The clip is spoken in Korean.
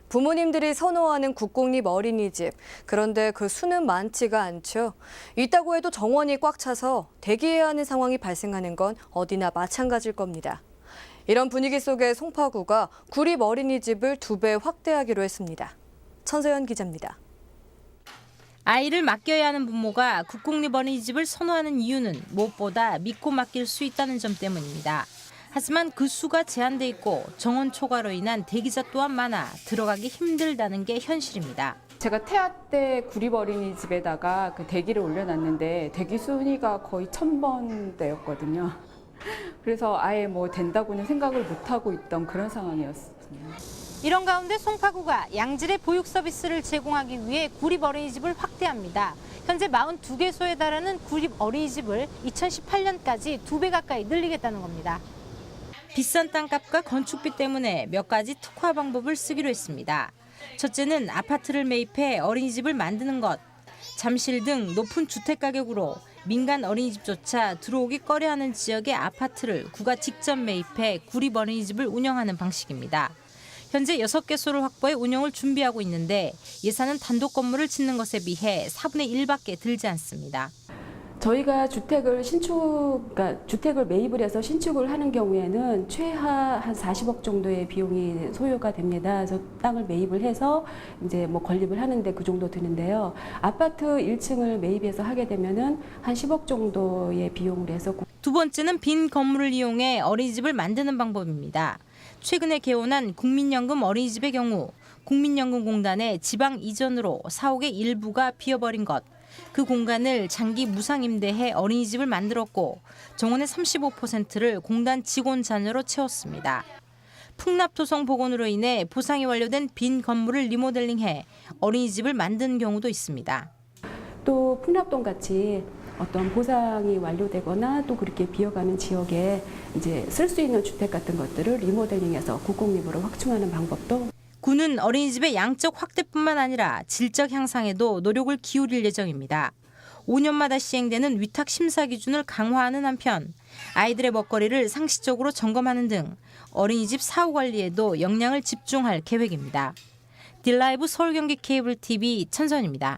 부모님들이 선호하는 국공립 어린이집. 그런데 그 수는 많지가 않죠. 있다고 해도 정원이 꽉 차서 대기해야 하는 상황이 발생하는 건 어디나 마찬가지일 겁니다. 이런 분위기 속에 송파구가 구립 어린이집을 2배 확대하기로 했습니다. 천서연 기자입니다. 아이를 맡겨야 하는 부모가 국공립 어린이집을 선호하는 이유는 무엇보다 믿고 맡길 수 있다는 점 때문입니다. 하지만 그 수가 제한돼 있고 정원 초과로 인한 대기자 또한 많아 들어가기 힘들다는 게 현실입니다. 제가 태아 때 구립 어린이집에다가 그 대기를 올려놨는데 대기 순위가 거의 1000번대였거든요. 그래서 아예 뭐 된다고는 생각을 못하고 있던 그런 상황이었습니다. 이런 가운데 송파구가 양질의 보육 서비스를 제공하기 위해 구립 어린이집을 확대합니다. 현재 42개소에 달하는 구립 어린이집을 2018년까지 2배 가까이 늘리겠다는 겁니다. 비싼 땅값과 건축비 때문에 몇 가지 특화 방법을 쓰기로 했습니다. 첫째는 아파트를 매입해 어린이집을 만드는 것. 잠실 등 높은 주택 가격으로 민간 어린이집조차 들어오기 꺼려하는 지역의 아파트를 구가 직접 매입해 구립 어린이집을 운영하는 방식입니다. 현재 6개소를 확보해 운영을 준비하고 있는데 예산은 단독 건물을 짓는 것에 비해 4분의 1밖에 들지 않습니다. 저희가 주택을 매입을 해서 신축을 하는 경우에는 최하 한 40억 정도의 비용이 소요가 됩니다. 그래서 땅을 매입을 해서 이제 뭐 건립을 하는데 그 정도 드는데요. 아파트 1층을 매입해서 하게 되면은 한 10억 정도의 비용을 해서. 두 번째는 빈 건물을 이용해 어린이집을 만드는 방법입니다. 최근에 개원한 국민연금 어린이집의 경우 국민연금공단의 지방 이전으로 사옥의 일부가 비어버린 것. 그 공간을 장기 무상 임대해 어린이집을 만들었고 정원의 35%를 공단 직원 자녀로 채웠습니다. 풍납토성 복원으로 인해 보상이 완료된 빈 건물을 리모델링해 어린이집을 만든 경우도 있습니다. 또 풍납동 같이 어떤 보상이 완료되거나 또 그렇게 비어가는 지역에 이제 쓸 수 있는 주택 같은 것들을 리모델링해서 국공립으로 확충하는 방법도. 구는 어린이집의 양적 확대뿐만 아니라 질적 향상에도 노력을 기울일 예정입니다. 5년마다 시행되는 위탁 심사 기준을 강화하는 한편 아이들의 먹거리를 상시적으로 점검하는 등 어린이집 사후 관리에도 역량을 집중할 계획입니다. 딜라이브 서울 경기 케이블 TV 천선입니다.